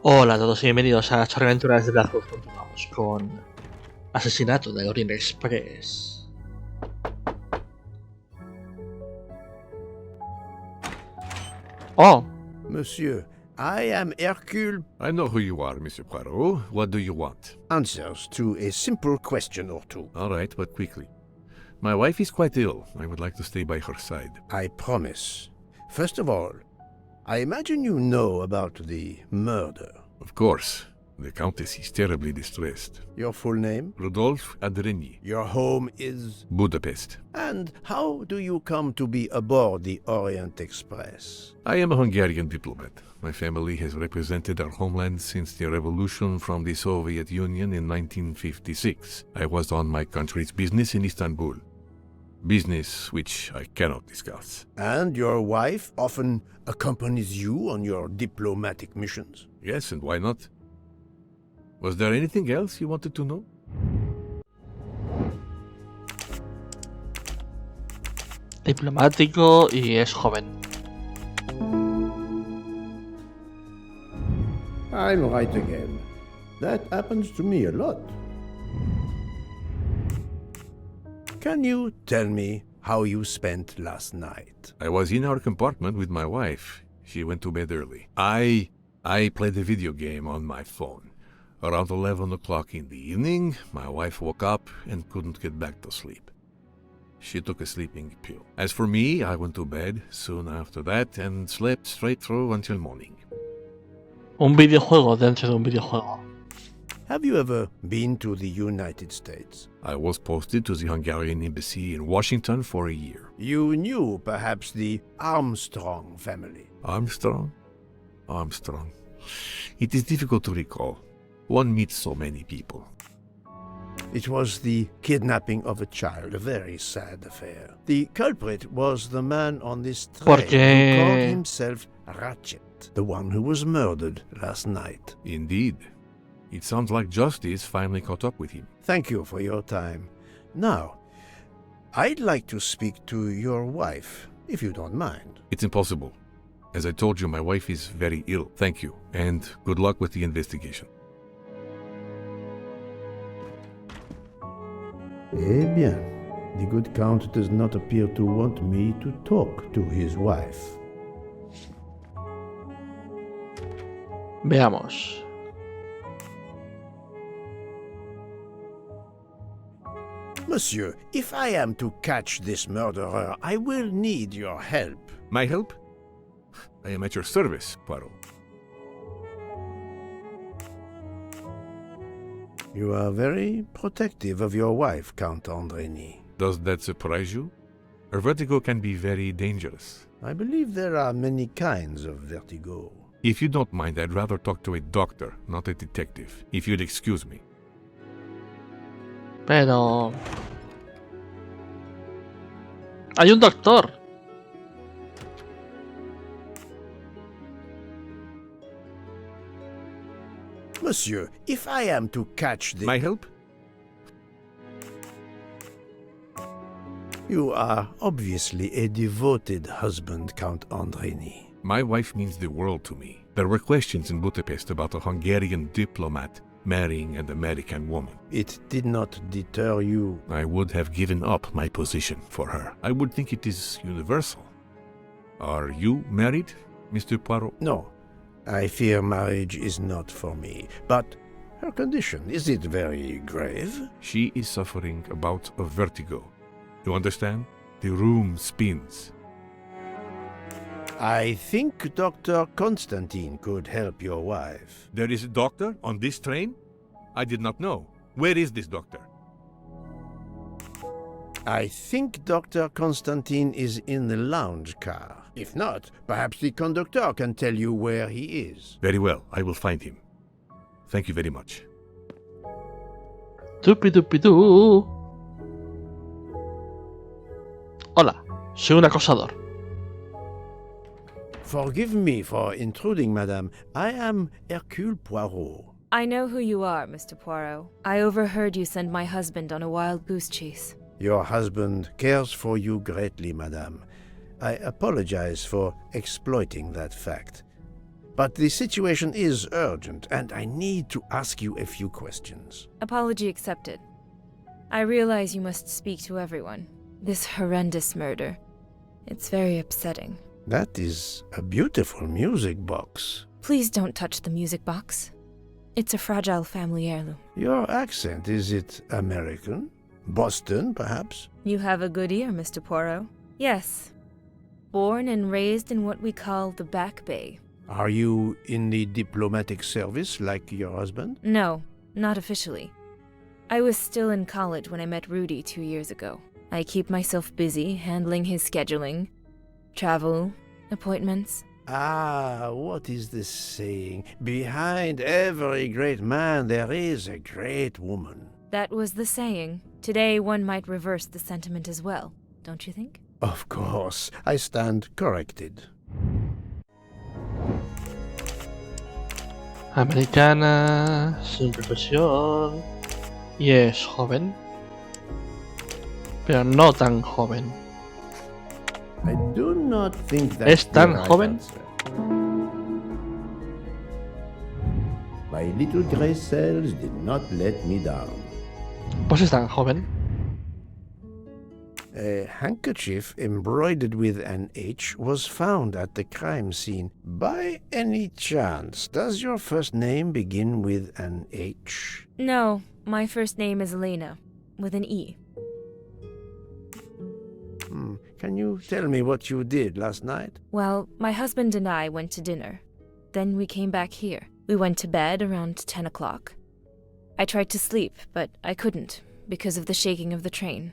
Hola a todos y bienvenidos a Charla Aventuras de Blazos. Continuamos con Asesinato de Orient Express. Oh, Monsieur, I am Hercule. I know who you are, Monsieur Poirot. What do you want? Answers to a simple question or two. All right, but quickly. My wife is quite ill. I would like to stay by her side. I promise. First of all, I imagine you know about the murder. Of course. The Countess is terribly distressed. Your full name? Rodolphe Adreny. Your home is? Budapest. And how do you come to be aboard the Orient Express? I am a Hungarian diplomat. My family has represented our homeland since the revolution from the Soviet Union in 1956. I was on my country's business in Istanbul. Business which I cannot discuss. And your wife often accompanies you on your diplomatic missions? Yes, and why not? Was there anything else you wanted to know? diplomático y es joven. I'm right again. That happens to me a lot. Can you tell me how you spent last night? I was in our compartment with my wife. She went to bed early. I played a video game on my phone. Around 11 o'clock in the evening, my wife woke up and couldn't get back to sleep. She took a sleeping pill. As for me, I went to bed soon after that and slept straight through until morning. Un videojuego dentro de un videojuego. Have you ever been to the United States? I was posted to the Hungarian embassy in Washington for a year. You knew perhaps the Armstrong family. Armstrong? It is difficult to recall. One meets so many people. It was the kidnapping of a child, a very sad affair. The culprit was the man on this train who called himself Ratchet, the one who was murdered last night. Indeed. It sounds like justice finally caught up with him. Thank you for your time. Now, I'd like to speak to your wife, if you don't mind. It's impossible. As I told you, my wife is very ill. Thank you, and good luck with the investigation. Eh bien, the good Count does not appear to want me to talk to his wife. Veamos. Monsieur, if I am to catch this murderer, I will need your help. My help? I am at your service, Poirot. You are very protective of your wife, Count Andreny. Does that surprise you? Her vertigo can be very dangerous. I believe there are many kinds of vertigo. If you don't mind, I'd rather talk to a doctor, not a detective. If you'd excuse me. Pero... hay un doctor. Monsieur, if I am to catch the... My help? You are obviously a devoted husband, Count Andreny. My wife means the world to me. There were questions in Budapest about a Hungarian diplomat marrying an American woman. It did not deter you. I would have given up my position for her. I would think it is universal. Are you married, Mr. Poirot? No, I fear marriage is not for me. But her condition, is it very grave? She is suffering a bout of vertigo. You understand? The room spins. I think Dr. Constantine could help your wife. There is a doctor on this train? I did not know. Where is this doctor? I think Dr. Constantine is in the lounge car. If not, perhaps the conductor can tell you where he is. Very well, I will find him. Thank you very much. Tupi-tupi-tú. Hola, soy un acosador. Forgive me for intruding, madame. I am Hercule Poirot. I know who you are, Mr. Poirot. I overheard you send my husband on a wild goose chase. Your husband cares for you greatly, madame. I apologize for exploiting that fact. but the situation is urgent, and I need to ask you a few questions. Apology accepted. I realize you must speak to everyone. This horrendous murder. It's very upsetting. That is a beautiful music box. Please don't touch the music box. It's a fragile family heirloom. Your accent, is it American? Boston, perhaps? You have a good ear, Mr. Poirot. Yes. Born and raised in what we call the Back Bay. Are you in the diplomatic service like your husband? No, not officially. I was still in college when I met Rudy 2 years ago. I keep myself busy handling his scheduling, travel, appointments. Ah, what is the saying? Behind every great man there is a great woman. That was the saying. Today one might reverse the sentiment as well, don't you think? Of course, I stand corrected. Americana, sin profesión. Y es joven. Pero no tan joven. I do not think that ¿Es tan joven? My little gray cells did not let me down. Pues es tan joven. A handkerchief embroidered with an H was found at the crime scene. By any chance, does your first name begin with an H? No, my first name is Elena, with an E. Can you tell me what you did last night? Well, my husband and I went to dinner. Then we came back here. We went to bed around 10 o'clock. I tried to sleep, but I couldn't, because of the shaking of the train.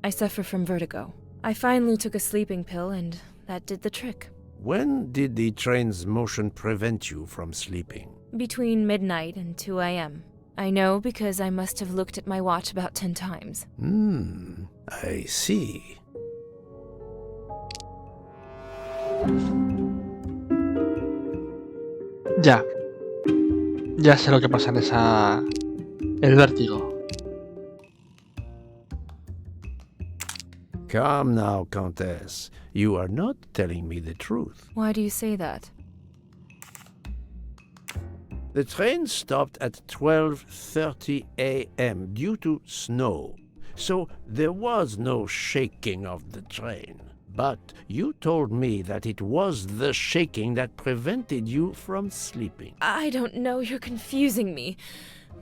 I suffer from vertigo. I finally took a sleeping pill, and that did the trick. When did the train's motion prevent you from sleeping? Between midnight and 2 a.m. I know because I must have looked at my watch about 10 times. I see. Ya sé lo que pasa en esa... El vértigo. Come now, Countess. You are not telling me the truth. Why do you say that? The train stopped at 12:30 a.m. due to snow, so there was no shaking of the train. But you told me that it was the shaking that prevented you from sleeping. I don't know, you're confusing me.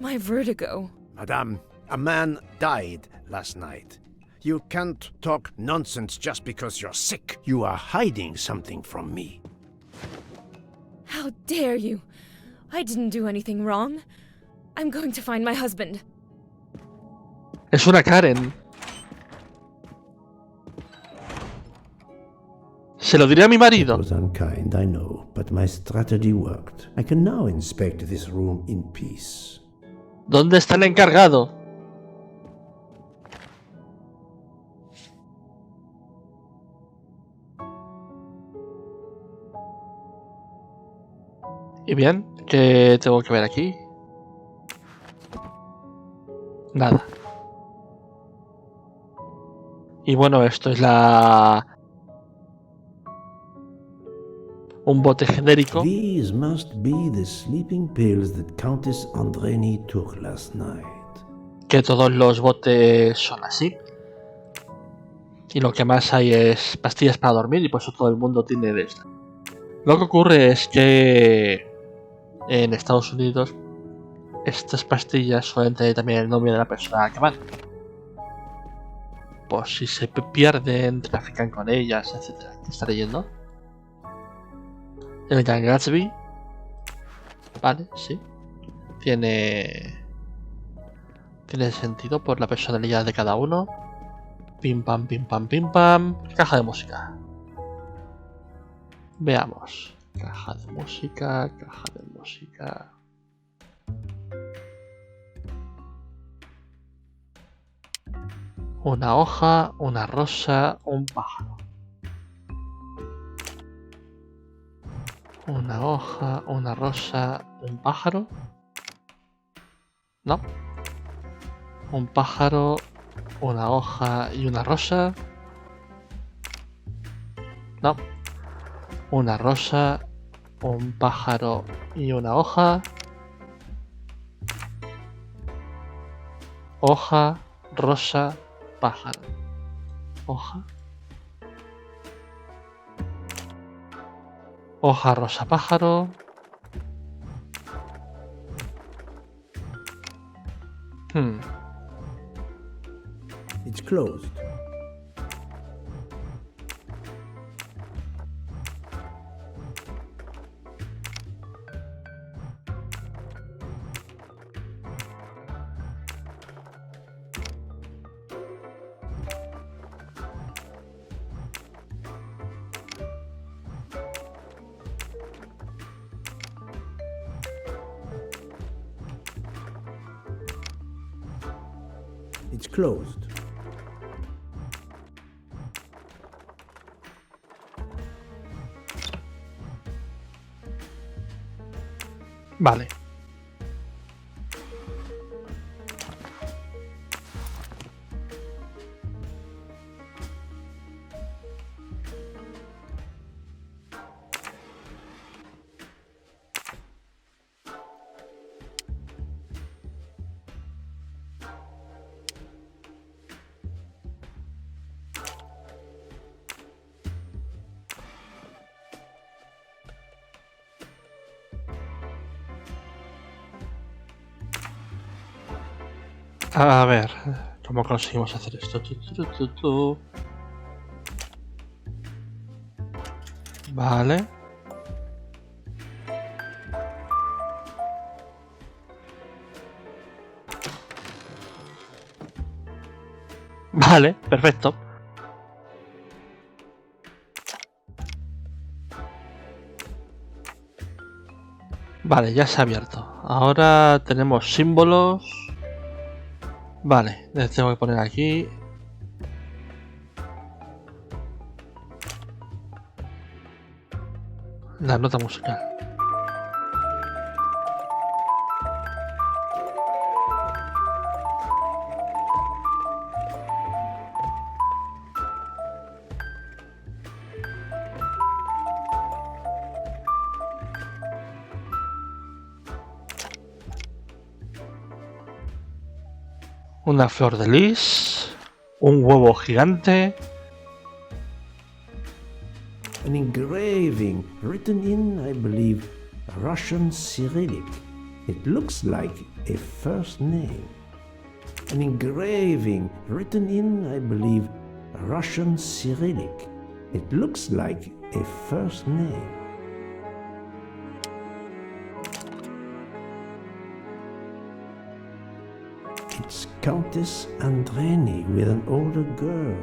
My vertigo. Madame, a man died last night. You can't talk nonsense just because you're sick. You are hiding something from me. How dare you? I didn't do anything wrong. I'm going to find my husband. Es una Karen. Se lo diré a mi marido. It was unkind, I know, but my strategy worked. I can now inspect this room in peace. ¿Dónde está el encargado? Y bien, ¿qué tengo que ver aquí? Nada. Y bueno, esto es un bote genérico. These must be the sleeping pills that Countess Andreni took last night. Que todos los botes son así. Y lo que más hay es pastillas para dormir y por eso todo el mundo tiene de esto. Lo que ocurre es que en Estados Unidos estas pastillas suelen tener también el nombre de la persona que van. Por si se pierden, trafican con ellas, etc. ¿Qué está leyendo? El Gran Gatsby. Vale, sí. Tiene sentido por la personalidad de cada uno. Pim pam, pim pam, pim pam. Caja de música. Veamos. Caja de música, caja de música. Una hoja, una rosa, un pájaro. Una hoja, una rosa, un pájaro. No. Un pájaro, una hoja y una rosa. No. Una rosa, Un pájaro y una hoja. Hoja, rosa, pájaro. Hoja. Hoja, rosa, pájaro. It's closed. It's closed. Vale. A ver, ¿cómo conseguimos hacer esto? Vale. Vale, perfecto. Vale, ya se ha abierto. Ahora tenemos símbolos. Vale, les tengo que poner aquí. La nota musical. Una flor de lis, un huevo gigante. An engraving written in, I believe, Russian Cyrillic. It looks like a first name. An engraving written in, I believe, Russian Cyrillic. It looks like a first name. It's Countess Andreni with an older girl.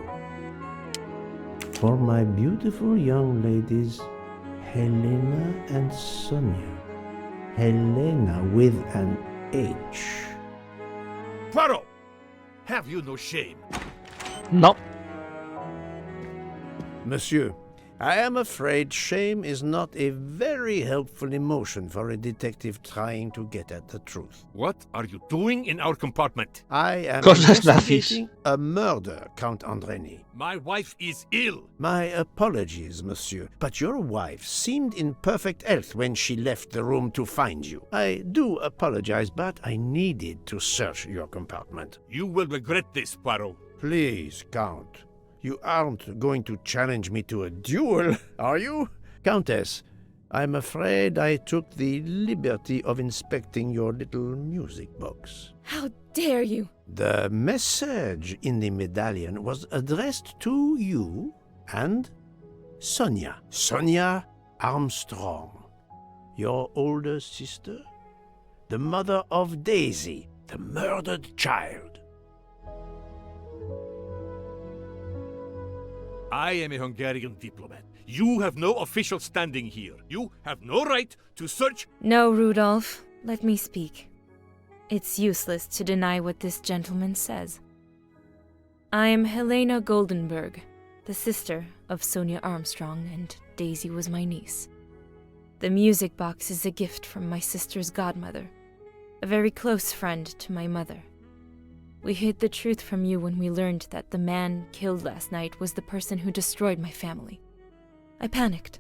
For my beautiful young ladies, Helena and Sonia. Helena with an H. Poirot! Have you no shame? No. Monsieur, I am afraid shame is not a very helpful emotion for a detective trying to get at the truth. What are you doing in our compartment? I am Cosas investigating a murder, Count Andreni. My wife is ill. My apologies, monsieur, but your wife seemed in perfect health when she left the room to find you. I do apologize, but I needed to search your compartment. You will regret this, Poirot. Please, Count. You aren't going to challenge me to a duel, are you? Countess, I'm afraid I took the liberty of inspecting your little music box. How dare you? The message in the medallion was addressed to you and Sonia. Sonia Armstrong, your older sister, the mother of Daisy, the murdered child. I am a Hungarian diplomat. You have no official standing here. You have no right to search. No, Rudolph. Let me speak. It's useless to deny what this gentleman says. I am Helena Goldenberg, the sister of Sonia Armstrong, and Daisy was my niece. The music box is a gift from my sister's godmother, a very close friend to my mother. We hid the truth from you when we learned that the man killed last night was the person who destroyed my family. I panicked.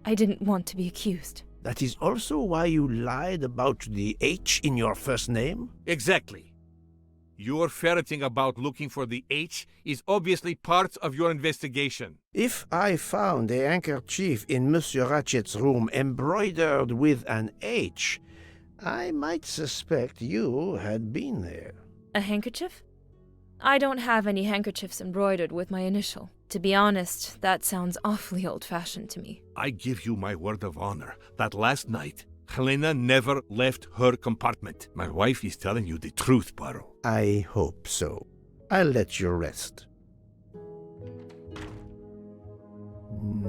I didn't want to be accused. That is also why you lied about the H in your first name? Exactly. Your ferreting about looking for the H is obviously part of your investigation. If I found a handkerchief in Monsieur Ratchet's room embroidered with an H, I might suspect you had been there. A handkerchief? I don't have any handkerchiefs embroidered with my initial. To be honest, that sounds awfully old-fashioned to me. I give you my word of honor that last night, Helena never left her compartment. My wife is telling you the truth, Poirot. I hope so. I'll let you rest.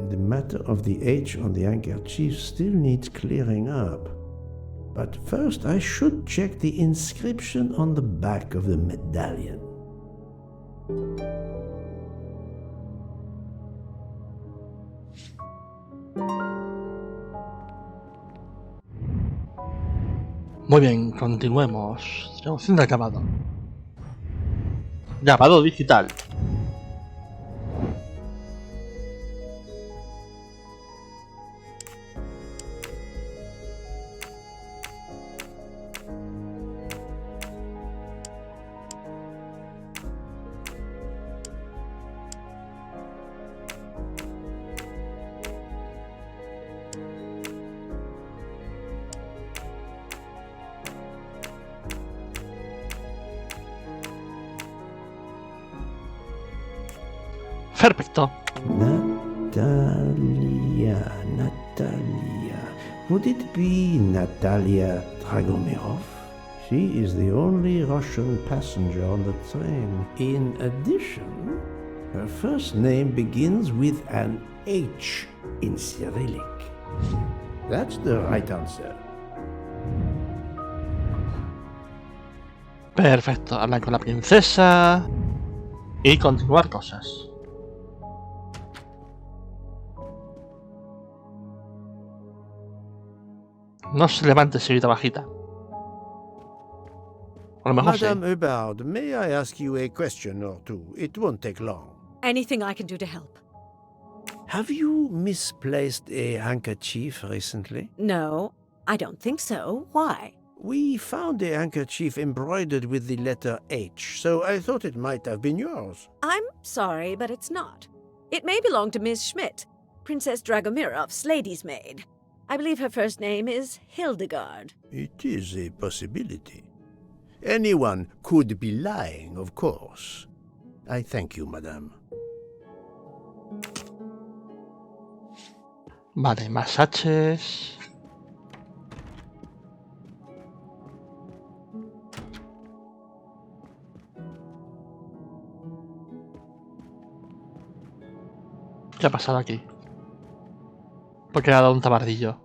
The matter of the H on the handkerchief still needs clearing up. But first I should check the inscription on the back of the medallion. Muy bien, continuemos. Traducción de acabado. Grabado digital. Perfecto. Natalia. Would it be Natalia Dragomirov? She is the only Russian passenger on the train. In addition, her first name begins with an H in Cyrillic. That's the right answer. Perfecto. Hablar con la princesa y continuar cosas. No se levante, señorita bajita. A lo mejor sí. Madame Hubbard, may I ask you a question or two? It won't take long. Anything I can do to help? Have you misplaced a handkerchief recently? No, I don't think so. Why? We found a handkerchief embroidered with the letter H, so I thought it might have been yours. I'm sorry, but it's not. It may belong to Miss Schmidt, Princess Dragomirov's lady's maid. I believe her first name is Hildegard. It is a possibility. Anyone could be lying, of course. I thank you, madame. Vale, más H's. ¿Qué ha pasado aquí? Porque le ha dado un tabardillo.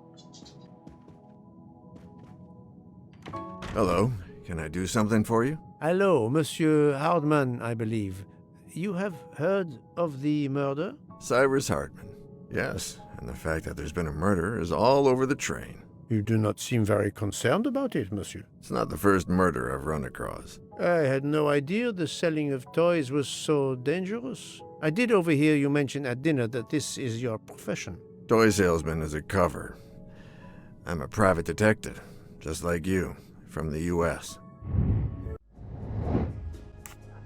Hello. Can I do something for you? Hello, Monsieur Hardman, I believe. You have heard of the murder? Cyrus Hartman. Yes, and the fact that there's been a murder is all over the train. You do not seem very concerned about it, monsieur. It's not the first murder I've run across. I had no idea the selling of toys was so dangerous. I did overhear you mention at dinner that this is your profession. Toy salesman is a cover. I'm a private detective, just like you, from the U.S.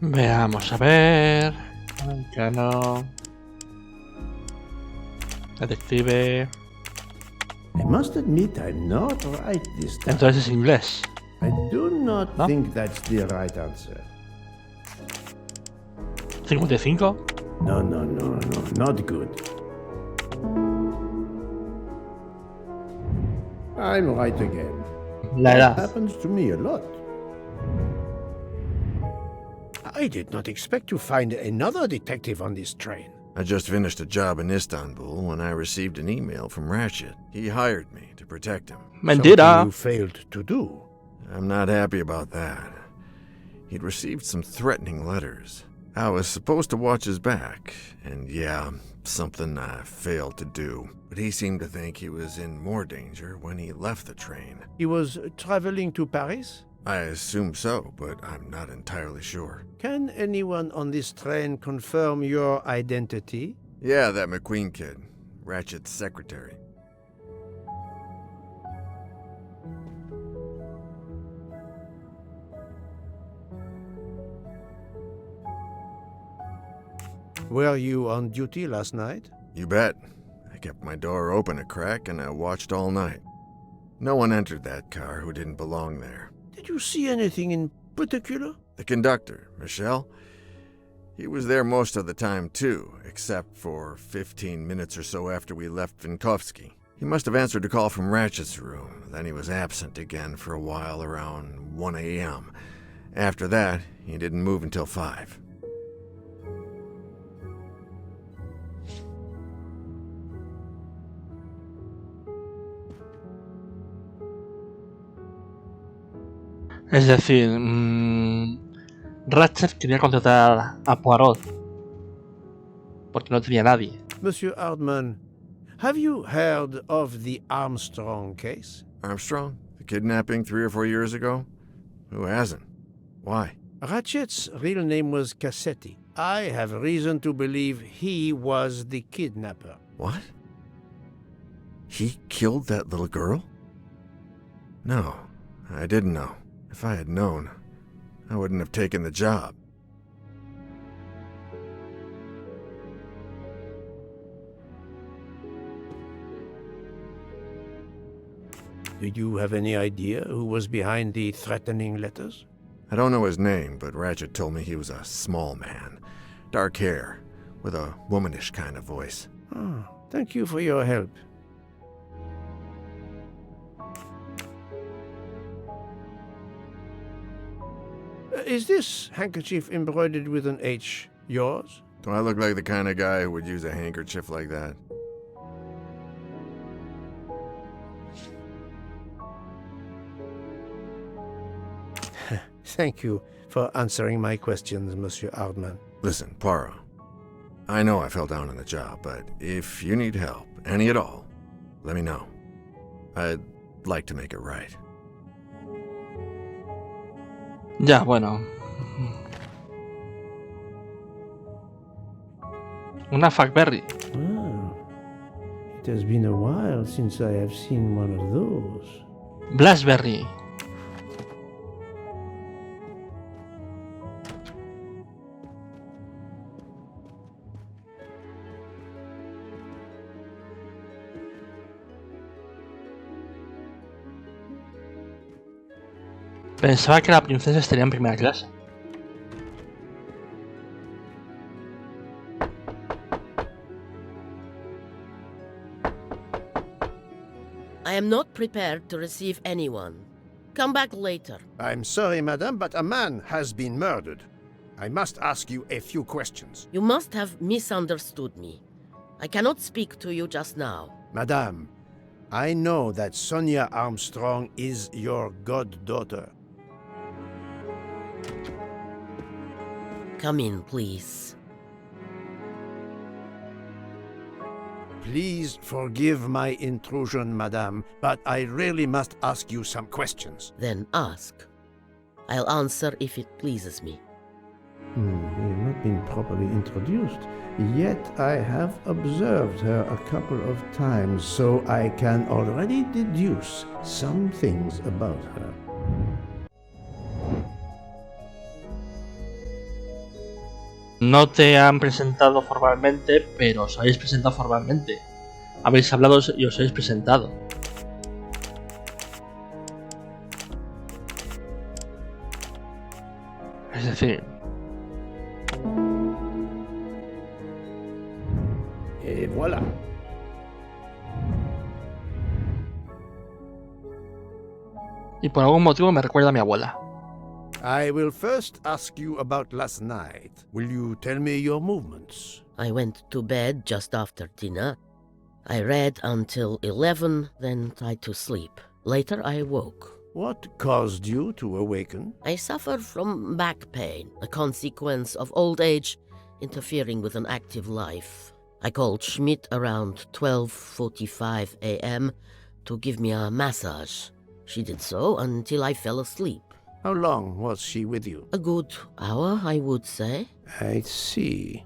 Veamos a ver. Americano. Detective. I must admit I'm not right this time. Entonces es inglés. I do not ¿No? think that's the right answer. 55. No, not good. I'm right again. La That edad. happens to me a lot. I did not expect to find another detective on this train. I just finished a job in Istanbul when I received an email from Ratchet. He hired me to protect him. Mentira. Something you failed to do. I'm not happy about that. He'd received some threatening letters. I was supposed to watch his back, and yeah, something I failed to do. But he seemed to think he was in more danger when he left the train. He was traveling to Paris? I assume so, but I'm not entirely sure. Can anyone on this train confirm your identity? Yeah, that McQueen kid, Ratchet's secretary. Were you on duty last night? You bet. I kept my door open a crack and I watched all night. No one entered that car who didn't belong there. Did you see anything in particular? The conductor, Michel, he was there most of the time too, except for 15 minutes or so after we left Vinkovsky. He must have answered a call from Ratchet's room, then he was absent again for a while around 1 a.m. After that, he didn't move until 5. Es decir, Ratchet quería contratar a Poirot porque no tenía nadie. Monsieur Hardman, have you heard of the Armstrong case? Armstrong? The kidnapping 3 or 4 years ago? Who hasn't? Why? Ratchet's real name was Cassetti. I have reason to believe he was the kidnapper. What? He killed that little girl? No, I didn't know. If I had known, I wouldn't have taken the job. Do you have any idea who was behind the threatening letters? I don't know his name, but Ratchet told me he was a small man. Dark hair, with a womanish kind of voice. Oh, thank you for your help. Is this handkerchief embroidered with an H yours? Do I look like the kind of guy who would use a handkerchief like that? Thank you for answering my questions, Monsieur Hardman. Listen, Poirot. I know I fell down on the job, but if you need help, any at all, let me know. I'd like to make it right. Ya, bueno. Una Fackberry. Ah, it has been a while since I have seen one of those. Blackberry. Pensaba que la princesa estaría en primera clase. I am not prepared to receive anyone. Come back later. I'm sorry, madame, but a man has been murdered. I must ask you a few questions. You must have misunderstood me. I cannot speak to you just now. Madame, I know that Sonia Armstrong is your goddaughter. Come in, please. Please forgive my intrusion, madame, but I really must ask you some questions. Then ask. I'll answer if it pleases me. We've not been properly introduced, yet I have observed her a couple of times, so I can already deduce some things about her. No te han presentado formalmente, pero os habéis presentado formalmente. Habéis hablado y os habéis presentado. Es decir... Et voilà. Y por algún motivo me recuerda a mi abuela. I will first ask you about last night. Will you tell me your movements? I went to bed just after dinner. I read until 11, then tried to sleep. Later I woke. What caused you to awaken? I suffer from back pain, a consequence of old age interfering with an active life. I called Schmidt around 12:45 a.m. to give me a massage. She did so until I fell asleep. How long was she with you? A good hour, I would say. I see.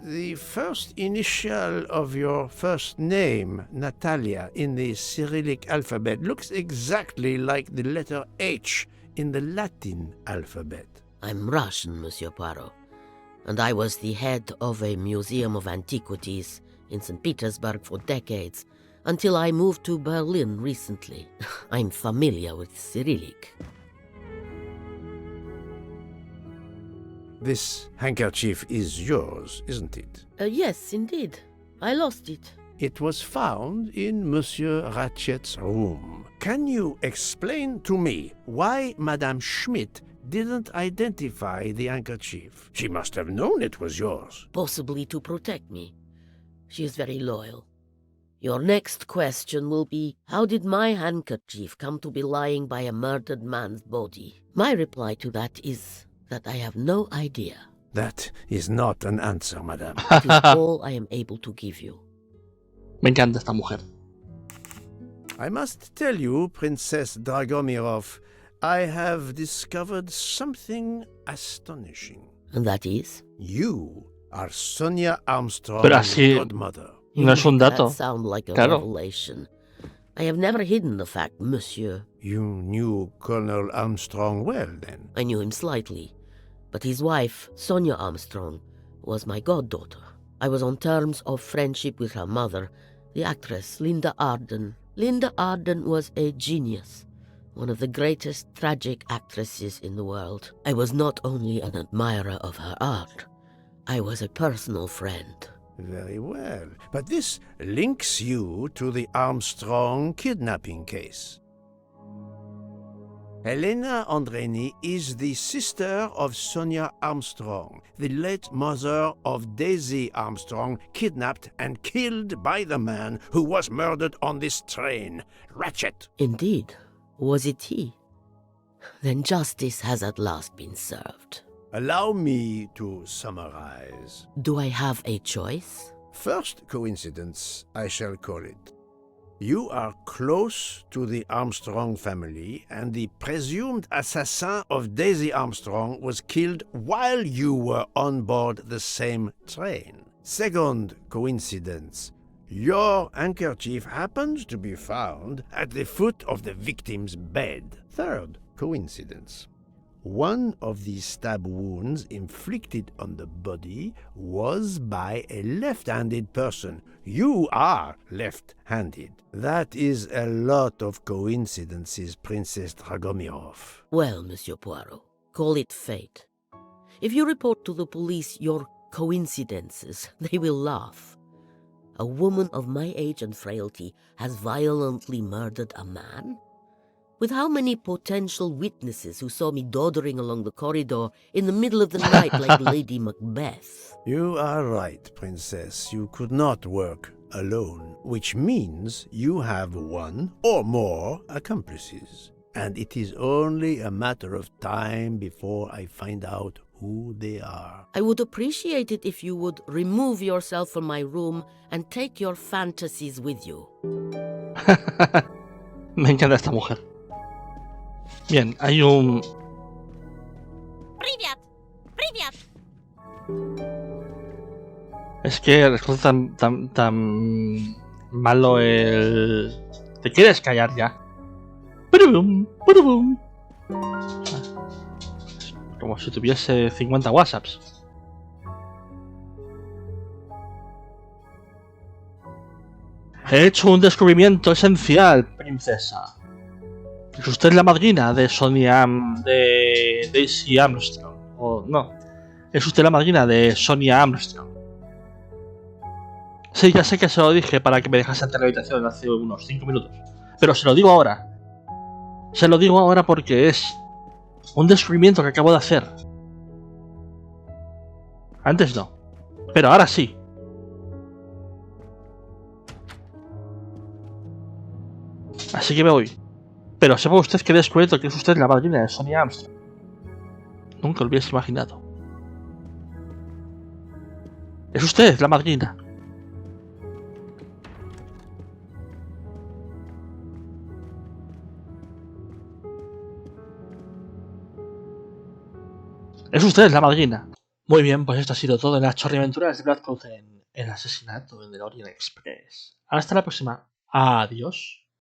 The first initial of your first name, Natalia, in the Cyrillic alphabet looks exactly like the letter H in the Latin alphabet. I'm Russian, Monsieur Poirot, and I was the head of a museum of antiquities in St. Petersburg for decades, until I moved to Berlin recently. I'm familiar with Cyrillic. This handkerchief is yours, isn't it? Yes, indeed. I lost it. It was found in Monsieur Ratchet's room. Can you explain to me why Madame Schmidt didn't identify the handkerchief? She must have known it was yours. Possibly to protect me. She is very loyal. Your next question will be, how did my handkerchief come to be lying by a murdered man's body? My reply to that is that I have no idea. That is not an answer, madame. It is all I am able to give you. Me encanta esta mujer. I must tell you, Princess Dragomirov, I have discovered something astonishing. And that is? You are Sonia Armstrong's Pero así godmother. no es un dato. That sounds like a Claro. revelation. I have never hidden the fact, monsieur. You knew Colonel Armstrong well, then? I knew him slightly, but his wife, Sonia Armstrong, was my goddaughter. I was on terms of friendship with her mother, the actress Linda Arden. Linda Arden was a genius, one of the greatest tragic actresses in the world. I was not only an admirer of her art, I was a personal friend. Very well. But this links you to the Armstrong kidnapping case. Helena Andreni is the sister of Sonia Armstrong, the late mother of Daisy Armstrong, kidnapped and killed by the man who was murdered on this train, Ratchet. Indeed. Was it he? Then justice has at last been served. Allow me to summarize. Do I have a choice? First coincidence, I shall call it. You are close to the Armstrong family, and the presumed assassin of Daisy Armstrong was killed while you were on board the same train. Second coincidence. Your handkerchief happens to be found at the foot of the victim's bed. Third coincidence. One of the stab wounds inflicted on the body was by a left-handed person. You are left-handed. That is a lot of coincidences, Princess Dragomirov. Well, Monsieur Poirot, call it fate. If you report to the police your coincidences, they will laugh. A woman of my age and frailty has violently murdered a man? With how many potential witnesses who saw me doddering along the corridor in the middle of the night like Lady Macbeth? You are right, Princess. You could not work alone, which means you have one or more accomplices. And it is only a matter of time before I find out who they are. I would appreciate it if you would remove yourself from my room and take your fantasies with you. Me encanta esta mujer. Bien, hay un... Привет! Привет! Es que resulta tan malo el... ¿Te quieres callar ya? ¡Purubum! ¡Purubum! Como si tuviese 50 WhatsApps. He hecho un descubrimiento esencial, princesa. ¿Es usted la madrina de de Daisy Armstrong? ¿O no? ¿Es usted la madrina de Sonia Armstrong? Sí, ya sé que se lo dije para que me dejase entrar a la habitación hace unos 5 minutos. Pero se lo digo ahora. Se lo digo ahora porque es un descubrimiento que acabo de hacer. Antes no. Pero ahora sí. Así que me voy. Pero sepa usted que he descubierto que es usted la madrina de Sonia Armstrong. Nunca lo hubiese imaginado. Es usted la madrina. Es usted la madrina. Muy bien, pues esto ha sido todo en las chorriaventuras de Bloodcloth en el asesinato en el Orient Express. Hasta la próxima. Adiós.